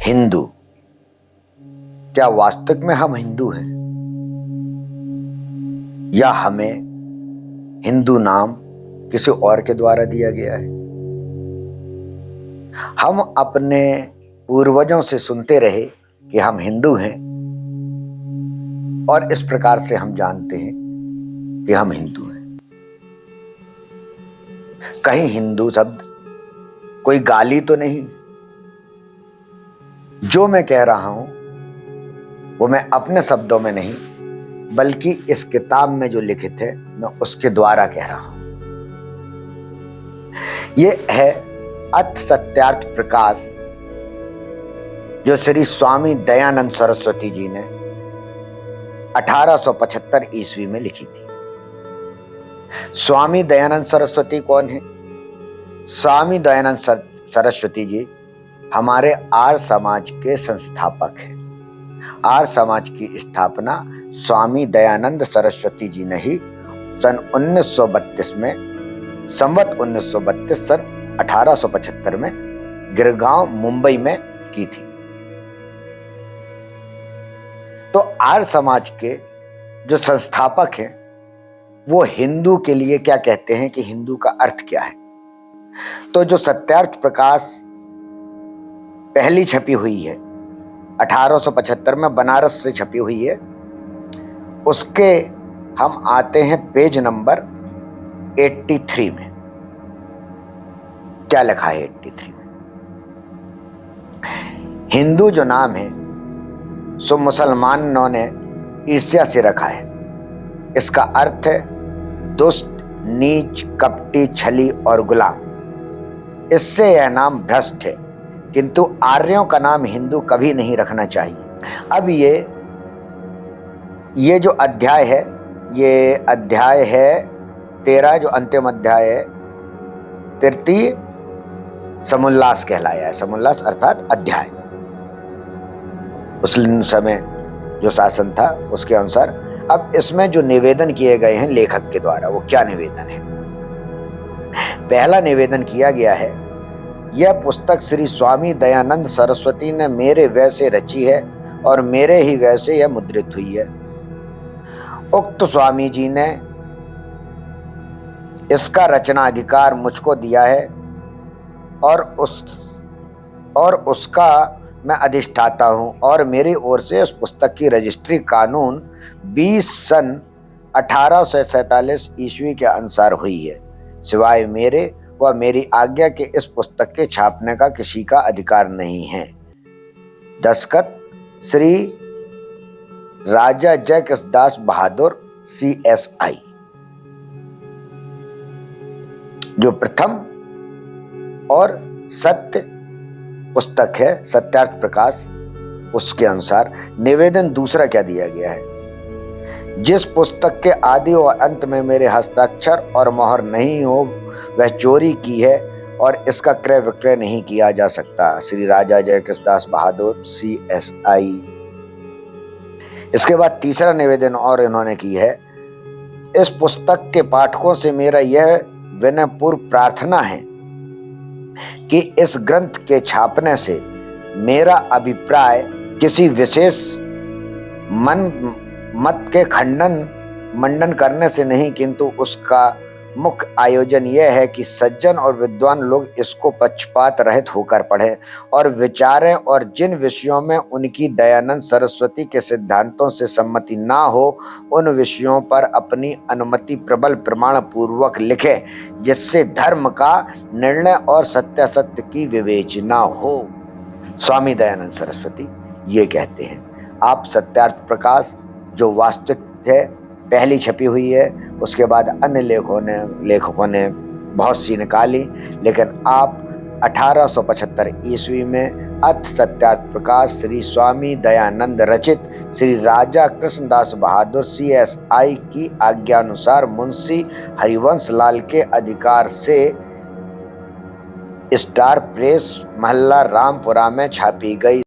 हिंदू, क्या वास्तविक में हम हिंदू हैं या हमें हिंदू नाम किसी और के द्वारा दिया गया है? हम अपने पूर्वजों से सुनते रहे कि हम हिंदू हैं और इस प्रकार से हम जानते हैं कि हम हिंदू हैं। कहीं हिंदू शब्द कोई गाली तो नहीं? जो मैं कह रहा हूं वो मैं अपने शब्दों में नहीं बल्कि इस किताब में जो लिखित है मैं उसके द्वारा कह रहा हूं। ये है अथ सत्यार्थ प्रकाश जो श्री स्वामी दयानंद सरस्वती जी ने 1875 ईस्वी में लिखी थी। स्वामी दयानंद सरस्वती कौन है? स्वामी दयानंद सरस्वती जी हमारे आर्य समाज के संस्थापक हैं। आर्य समाज की स्थापना स्वामी दयानंद सरस्वती जी ने ही सन 1932 में संवत 1932 सन 1875 में गिरगांव मुंबई में की थी। तो आर्य समाज के जो संस्थापक हैं वो हिंदू के लिए क्या कहते हैं कि हिंदू का अर्थ क्या है? तो जो सत्यार्थ प्रकाश पहली छपी हुई है 1875 में बनारस से छपी हुई है, उसके हम आते हैं पेज नंबर 83 में। क्या लिखा है 83 में? हिंदू जो नाम है सो मुसलमानों ने ईर्ष्या से रखा है। इसका अर्थ है दुष्ट, नीच, कपटी, छली और गुलाम। इससे यह नाम भ्रष्ट है, किंतु आर्यों का नाम हिंदू कभी नहीं रखना चाहिए। अब ये जो अध्याय है, ये अध्याय है 13, जो अंतिम अध्याय है तृतीय समुल्लास कहलाया है। समुल्लास अर्थात अध्याय। उस समय जो शासन था उसके अनुसार। अब इसमें जो निवेदन किए गए हैं लेखक के द्वारा, वो क्या निवेदन है? पहला निवेदन किया गया है, यह पुस्तक श्री स्वामी दयानंद सरस्वती ने मेरे वय से रची है और मेरे ही वय से यह मुद्रित हुई है। उक्त स्वामी जी ने इसका रचना अधिकार मुझको दिया है और उसका मैं अधिष्ठाता हूं और मेरी ओर से इस पुस्तक की रजिस्ट्री कानून 20 सन 1847 ईस्वी के अनुसार हुई है। सिवाय मेरे व मेरी आज्ञा के इस पुस्तक के छापने का किसी का अधिकार नहीं है। दस्तखत श्री राजा जय कृष्णदास बहादुर CSI। जो प्रथम और सत्य पुस्तक है सत्यार्थ प्रकाश, उसके अनुसार निवेदन दूसरा क्या दिया गया है? जिस पुस्तक के आदि और अंत में मेरे हस्ताक्षर और मोहर नहीं हो वह चोरी की है और इसका क्रय विक्रय नहीं किया जा सकता। श्री राजा जय कृष्णदास बहादुर CSI। इसके बाद तीसरा निवेदन और इन्होंने की है, इस पुस्तक के पाठकों से मेरा यह विनयपूर्व प्रार्थना है कि इस ग्रंथ के छापने से मेरा अभिप्राय किसी विशेष मत के खंडन मंडन करने से नहीं, किंतु उसका मुख्य आयोजन यह है कि सज्जन और विद्वान लोग इसको पक्षपात रहित होकर पढ़ें और विचारें और जिन विषयों में उनकी दयानंद सरस्वती के सिद्धांतों से सम्मति ना हो उन विषयों पर अपनी अनुमति प्रबल प्रमाण पूर्वक लिखें, जिससे धर्म का निर्णय और सत्यासत्य की विवेचना हो। स्वामी दयानंद सरस्वती ये कहते हैं। आप सत्यार्थ प्रकाश जो वास्तविक है पहली छपी हुई है, उसके बाद अन्य लेखकों ने बहुत सी निकाली, लेकिन आप 1875 ईस्वी में अथ सत्यार्थ प्रकाश श्री स्वामी दयानंद रचित श्री राजा कृष्णदास बहादुर CSI की आज्ञानुसार मुंशी हरिवंश लाल के अधिकार से स्टार प्रेस महल्ला रामपुरा में छापी गई।